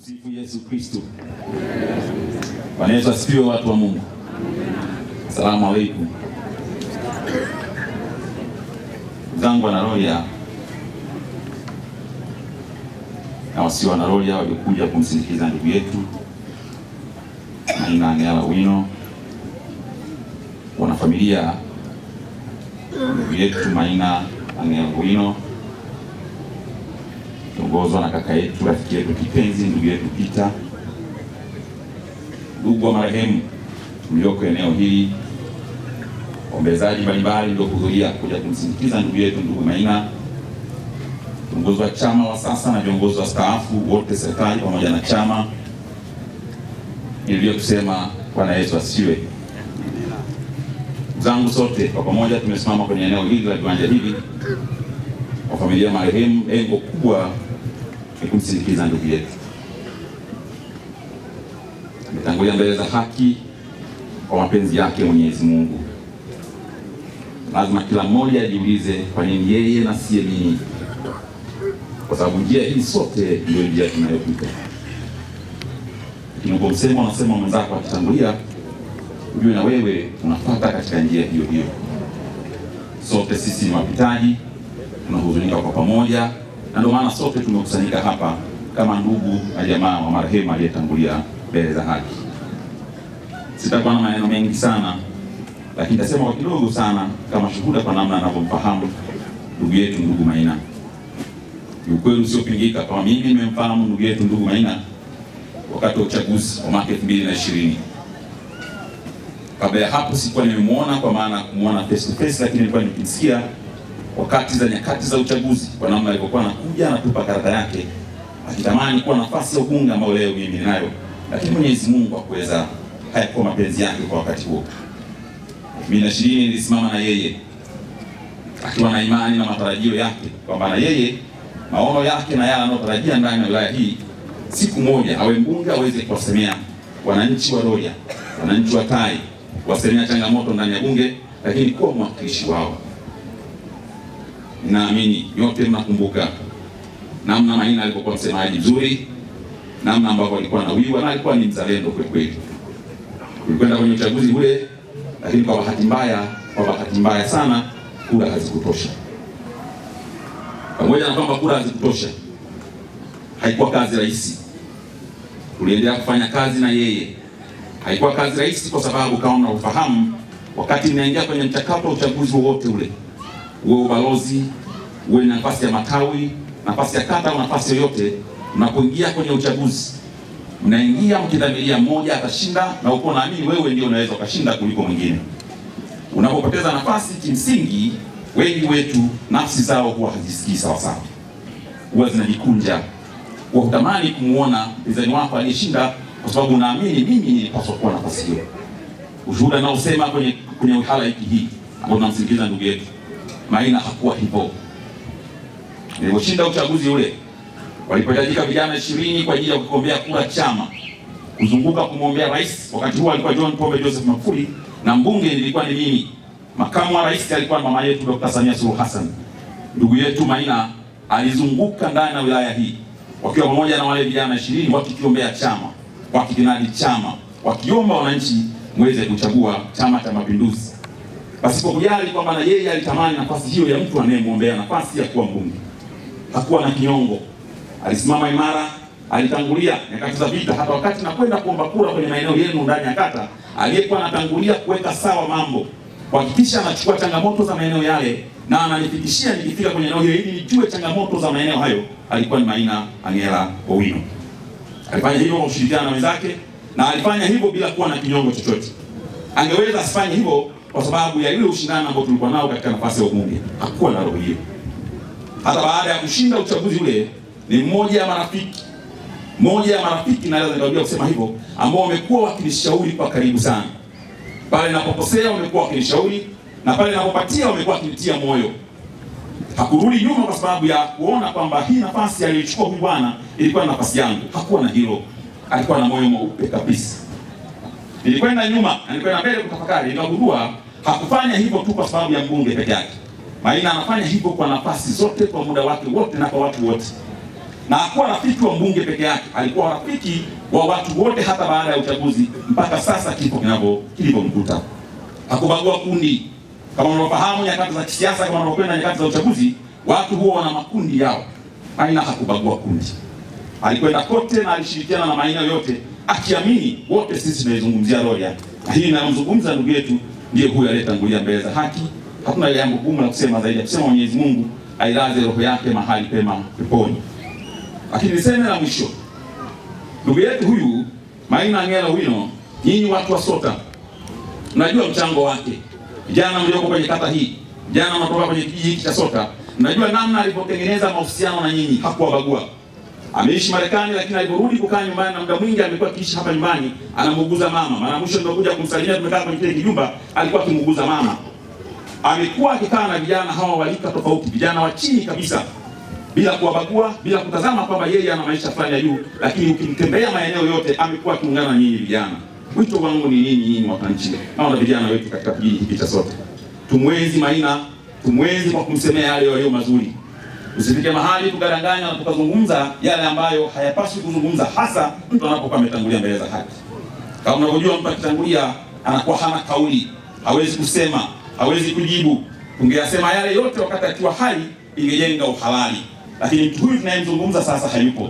Tumsifu Yesu Kristo. Bwana Yesu asifiwe, watu wa Mungu. Asalamu alaykum. Zangu na Roya na wasio na Roya walikuja kumsindikiza ndugu yetu Maina Angela Owino, wana familia ndugu yetu Maina Angela Owino, tuongozwa na kaka yetu, rafiki yetu kipenzi, ndugu yetu Peter, ndugu wa marehemu mlioko eneo hili, ombezaji mbalimbali ndio kuhudhuria kuja kumsindikiza ndugu yetu ndugu Maina, viongozi wa chama wa sasa na viongozi wa staafu wote, serikali pamoja na chama. Nilio kusema Bwana Yesu asifiwe. Zangu sote kwa pamoja tumesimama kwenye eneo hili la viwanja hivi kwa familia marehemu. Lengo kubwa ni kumsindikiza ndugu yetu. Ametangulia mbele za haki kwa mapenzi yake Mwenyezi Mungu. Lazima kila mmoja ajiulize kwa nini yeye na si mimi, kwa sababu njia hii sote ndio njia tunayopita. Kinapomsema unasema mwenzako akitangulia, ujue na wewe unafuata katika njia hiyo hiyo. Sote sisi ni wapitaji, tunahuzunika kwa pamoja, na ndio maana sote tumekusanyika hapa kama ndugu na jamaa wa marehemu aliyetangulia mbele za haki. Sitakuwa na maneno mengi sana, lakini nitasema kwa kidogo sana kama shuhuda kwa namna anavyomfahamu ndugu yetu ndugu Maina. Ni ukweli usiopingika kama mimi nimemfahamu ndugu yetu ndugu Maina wakati wa uchaguzi wa mwaka 2020. Kabla ya hapo sikuwa nimemuona kwa maana kumuona face to face, lakini nilikuwa nikimsikia wakati za nyakati za uchaguzi kwa namna alivyokuwa anakuja anatupa karata yake akitamani kuwa nafasi ya ubunge ambayo leo mimi ninayo, lakini Mwenyezi Mungu hakuweza, hayakuwa mapenzi yake kwa wakati huo. 2020 nilisimama na yeye akiwa na imani na matarajio yake kwamba na yeye maono yake na yale anayotarajia ndani ya wilaya hii siku moja awe mbunge, aweze kuwasemea wananchi wa Roya, wananchi wa Tai, kuwasemea changamoto ndani ya bunge, lakini kuwa mwakilishi wao. Naamini yote mnakumbuka namna Maina alikuwa msemaji mzuri, namna ambavyo alikuwa na wiwa na alikuwa ni mzalendo kwa kweli. Tulikwenda kwenye uchaguzi ule, lakini kwa bahati mbaya sana kura hazikutosha. Pamoja na kwamba kura hazikutosha, haikuwa kazi rahisi. Tuliendelea kufanya kazi na yeye. Haikuwa kazi rahisi kwa sababu kama mnafahamu, wakati ninaingia kwenye mchakato wa uchaguzi wowote ule, uwe ubalozi, uwe nafasi ya matawi, nafasi ya kata au nafasi yoyote, mnapoingia kwenye uchaguzi, mnaingia mkidhamiria mmoja atashinda na uko naamini wewe ndio unaweza ukashinda kuliko mwingine. Unapopoteza nafasi, kimsingi wengi wetu nafsi zao huwa hazisikii sawa sawa, huwa zinajikunja, kwa kutamani kumuona mpinzani wako aliyeshinda kwa sababu unaamini mimi nilipaswa kuwa nafasi hiyo. Ushuhuda nao usema kwenye wihala hii ambao tunamsindikiza ndugu yetu Maina hakuwa hivyo. Niliposhinda uchaguzi ule, walipohitajika vijana 20 kwa ajili ya kugombea kura chama kuzunguka kumwombea rais. Wakati huo alikuwa John Pombe Joseph Magufuli na mbunge nilikuwa ni mimi. Makamu wa rais alikuwa mama yetu Dr. Samia Suluhu Hassan. Ndugu yetu Maina alizunguka ndani ya wilaya hii wakiwa pamoja na wale vijana 20 wakikiombea chama, wakikinadi chama, wakiomba wananchi muweze kuchagua Chama cha Mapinduzi. Pasipo kujali kwamba na yeye alitamani nafasi hiyo ya mtu anayemuombea nafasi ya kuwa mbunge. Hakuwa na kinyongo. Alisimama imara, alitangulia nyakati za vita. Hata wakati nakwenda kuomba kura kwenye maeneo yenu ndani ya kata, aliyekuwa anatangulia kuweka sawa mambo, kuhakikisha anachukua changamoto za maeneo yale na ananifikishia nikifika kwenye eneo hilo ili nijue changamoto za maeneo hayo, alikuwa ni Maina Angela Owino. Alifanya hivyo kwa ushirikiano na wenzake, na alifanya hivyo bila kuwa na kinyongo chochote. Angeweza asifanye hivyo kwa sababu ya ile ushindano ambao tulikuwa nao katika nafasi ya ubunge. Hakuwa na roho hiyo. Hata baada ya kushinda uchaguzi ule, ni mmoja ya marafiki naweza nikarudia kusema hivyo, ambao wamekuwa wakinishauri kwa karibu sana. Pale ninapokosea wamekuwa wakinishauri, na pale ninapopatia wamekuwa wakinitia moyo. Hakurudi nyuma kwa sababu ya kuona kwamba hii nafasi aliyochukua huyu bwana ilikuwa nafasi yangu. Hakuwa na hilo. Alikuwa na moyo mweupe kabisa. Nilikwenda nyuma, nilikwenda mbele kutafakari, nikagundua hakufanya hivyo tu kwa sababu ya mbunge peke yake. Maina anafanya hivyo kwa nafasi zote, kwa muda wake wote na kwa watu wote. Na hakuwa rafiki wa mbunge peke yake, alikuwa rafiki wa watu wote hata baada ya uchaguzi mpaka sasa kifo kilivyomkuta. Hakubagua kundi. Kama unafahamu nyakati za kisiasa, kama unakwenda nyakati za uchaguzi, watu huwa wana makundi yao. Maina hakubagua kundi. Alikwenda kote na alishirikiana na maeneo yote, akiamini wote sisi tunazungumzia Rorya. Na hii ninamzungumza ndugu yetu ndiye huyu aliyetangulia mbele za haki. Hakuna jambo gumu la kusema zaidi ya kusema Mwenyezi Mungu ailaze roho yake mahali pema peponi. Lakini niseme la mwisho, ndugu yetu huyu Maina Ng'elo Wino, nyinyi watu wa Sota mnajua mchango wake. Vijana mlioko kwenye kata hii, vijana mnatoka kwenye kijiji hiki cha Sota, mnajua namna alipotengeneza mahusiano na nyinyi, hakuwabagua. Ameishi Marekani, lakini aliporudi kukaa nyumbani na muda mwingi amekuwa akiishi hapa nyumbani, anamuuguza mama. Mara mwisho nimekuja kumsalimia, tumekaa kwenye kile kijumba, alikuwa akimuuguza mama. Amekuwa akikaa na vijana hawa walika tofauti, vijana wa chini kabisa, bila kuwabagua, bila kutazama kwamba yeye ana maisha fulani ya juu, lakini ukimtembea maeneo yote amekuwa akiungana na nyinyi vijana. Wito wangu ni nini nyinyi wananchi, na vijana wetu katika kijiji hiki cha Sota? Tumwenzi Maina, tumwenzi kwa kumsemea yale yaliyo mazuri. Usifike mahali tukadanganya na tukazungumza yale ambayo hayapaswi kuzungumza, hasa mtu anapokuwa ametangulia mbele za haki. Kama unavyojua mtu akitangulia anakuwa hana kauli, hawezi kusema, hawezi kujibu. Tungeyasema yale yote wakati akiwa hai, ingejenga uhalali. Lakini mtu huyu tunayemzungumza sasa hayupo.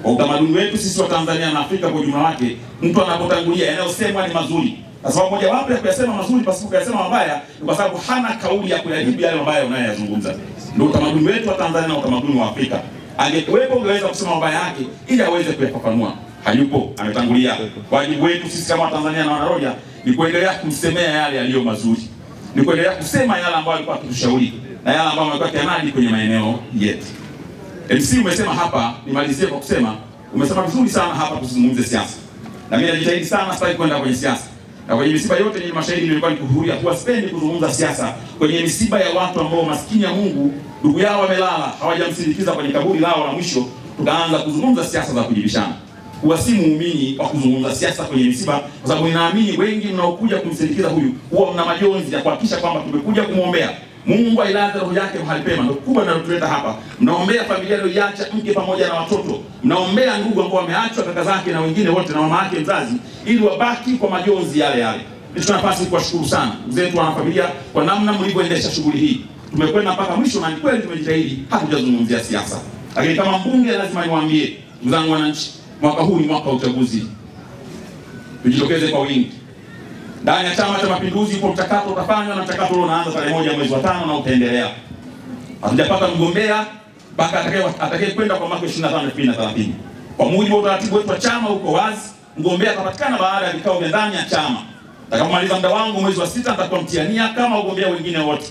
Kwa utamaduni wetu sisi wa Tanzania na Afrika kwa ujumla wake, mtu anapotangulia yanayosemwa ni mazuri. Kwa sababu moja wapo ya kuyasema mazuri pasipo kuyasema mabaya, ni kwa sababu hana kauli ya kuyajibu yale mabaya unayoyazungumza. Ndio utamaduni wetu wa Tanzania na utamaduni wa Afrika. Angekuwepo ungeweza kusema mabaya yake ili aweze kuyafafanua. Hayupo, ametangulia. Wajibu wetu sisi kama Tanzania na Wanarorya ni kuendelea kumsemea yale yaliyo mazuri. Ni kuendelea kusema yale ambayo alikuwa akitushauri na yale ambayo alikuwa akianadi kwenye maeneo yetu. MC umesema hapa, nimalizie kwa kusema, umesema vizuri sana hapa tusizungumze siasa. Na mimi najitahidi sana sitaki kwenda kwenye siasa. Na kwenye misiba yote ni mashahidi nilikuwa nikihudhuria, kwa sipendi kuzungumza siasa kwenye misiba ya watu ambao maskini ya Mungu ndugu yao wamelala, hawajamsindikiza kwenye kaburi lao la mwisho, tukaanza kuzungumza siasa za kujibishana. Huwa si muumini wa kuzungumza siasa kwenye misiba, kwa sababu ninaamini wengi mnaokuja kumsindikiza huyu huwa mna majonzi ya kuhakikisha kwamba tumekuja kumuombea Mungu ailaze roho yake mahali pema. Ndio kubwa linalotuleta hapa. Mnaombea familia iliyoacha mke pamoja na watoto. Mnaombea ndugu ambao wameachwa, kaka zake na wengine wote na mama yake mzazi, ili wabaki kwa majonzi yale yale. Nichukua nafasi kuwashukuru sana ndugu zetu wana familia kwa namna mlivyoendesha shughuli hii. Tumekwenda mpaka mwisho na ni kweli tumejitahidi, hatujazungumzia siasa. Lakini kama mbunge lazima niwaambie ndugu zangu wananchi, mwaka huu ni mwaka wa uchaguzi. Tujitokeze kwa wingi. Ndani ya Chama cha Mapinduzi kwa mchakato utafanywa, na mchakato ule unaanza tarehe 1 mwezi wa 5 na utaendelea. Hatujapata mgombea mpaka atakayekwenda kwa mwaka 25 2030. Kwa mujibu wa utaratibu wetu wa chama uko wazi, mgombea atapatikana baada ya vikao vya ndani ya chama. Nitakapomaliza muda wangu mwezi wa 6 nitakuwa mtiania kama wagombea wengine wote.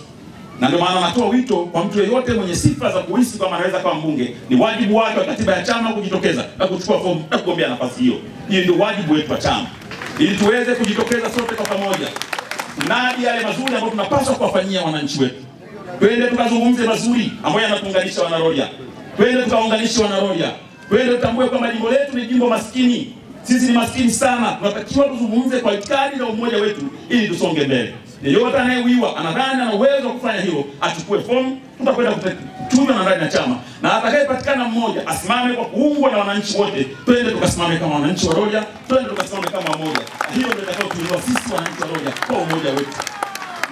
Na ndio maana natoa wito kwa mtu yeyote mwenye sifa za kuhisi kama anaweza kuwa mbunge, ni wajibu wake wa katiba ya chama kujitokeza na kuchukua fomu na kugombea nafasi hiyo. Hiyo ndio wajibu wetu wa chama, ili tuweze kujitokeza sote kwa pamoja nadi yale mazuri ambayo tunapaswa kuwafanyia wananchi wetu. Twende tukazungumze mazuri ambayo yanatuunganisha Wanarorya. Twende tukaunganishe Wanarorya. Twende tutambue kwamba jimbo letu ni jimbo maskini. Sisi ni maskini sana. Tunatakiwa tuzungumze kwa itikadi na umoja wetu ili tusonge mbele. Yeyote anayewiwa anadhani ana uwezo wa kufanya hilo, achukue fomu, tutakwenda kuchuma na ndani ya chama. Na atakayepatikana mmoja asimame kwa kuungwa na wananchi wote. Twende tukasimame kama wananchi wa Rorya, twende tukasimame kama mmoja. Hiyo ndio itakayotuinua sisi wananchi wa Rorya kwa umoja wetu.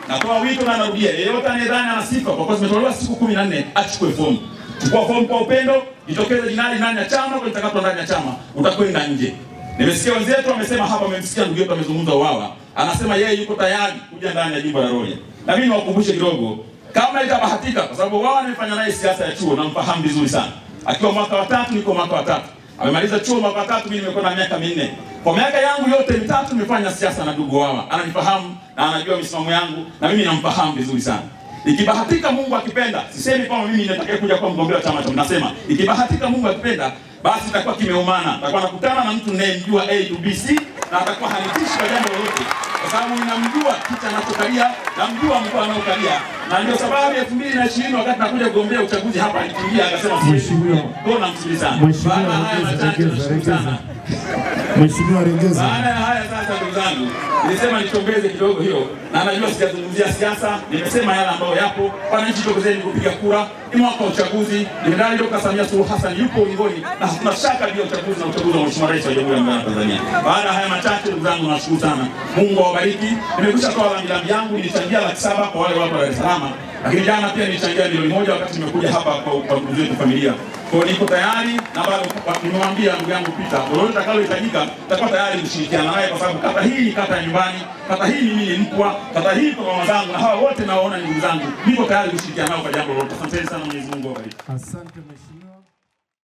Natoa wito na narudia, yeyote anayedhani ana sifa kwa kuwa zimetolewa siku 14 achukue fomu. Chukua fomu kwa upendo, jitokeze jinadi ndani ya chama, kwa itakapo ndani ya chama, utakwenda nje. Nimesikia wenzetu wamesema hapa, wamemsikia ndugu yetu amezungumza Uwawa. Anasema yeye yuko tayari kuja ndani ya jimbo la Rorya. Na mimi niwakumbushe kidogo, kama itabahatika, kwa sababu Uwawa nimefanya naye siasa ya chuo na mfahamu vizuri sana. Akiwa mwaka wa 3 niko mwaka wa 3. Amemaliza chuo mwaka wa 3, mimi nimekuwa na miaka 4. Kwa miaka yangu yote 3 nimefanya siasa na ndugu Uwawa. Ananifahamu na anajua misimamo yangu na mimi namfahamu vizuri sana. Ikibahatika Mungu akipenda, sisemi kama mimi nitakaye kuja kwa mgombea wa chama cha, nasema ikibahatika Mungu akipenda, basi itakuwa kimeumana. Atakuwa nakutana na mtu ninayemjua A to B C na atakuwa hanitishi kwa jambo lolote, kwa sababu ninamjua kitu anachokalia, namjua mkoa anaokalia. Na ndio sababu 2020 wakati nakuja kugombea uchaguzi hapa alikimbia akasema mheshimiwa, mbona msubiri sana. Baada ya haya machache sana. Mheshimiwa Rengeza. Baada ya haya sasa, ndugu zangu, nilisema nitongeze kidogo hiyo, na najua sijazungumzia siasa, nimesema yale ambayo yapo. Wananchi, tokezeni kupiga kura, ni mwaka wa uchaguzi. Jenerali Dr. Samia Suluhu Hassan yupo ulingoni na hakuna shaka juu ya uchaguzi na uchaguzi wa Mheshimiwa Rais wa Jamhuri ya Muungano wa Tanzania. Baada ya haya machache, ndugu zangu, nashukuru sana. Mungu awabariki. Nimekwisha toa rambirambi yangu, nilichangia Laki7 kwa wale watu wa Dar es Salaam. Lakini jana pia nilichangia milioni 1 wakati nimekuja hapa kwa ndugu zetu familia. Kwa niko tayari na bado nimemwambia ndugu yangu Peter, lolote litakalohitajika tutakuwa tayari kushirikiana naye, kwa sababu kata hii ni kata ya nyumbani, kata hii mimi ni mpwa, kata hii kwa mama zangu, na hawa wote nawaona ni ndugu zangu. Niko tayari kushirikiana nao kwa jambo lolote. Asante sana, Mwenyezi Mungu awabariki. Asante mheshimiwa.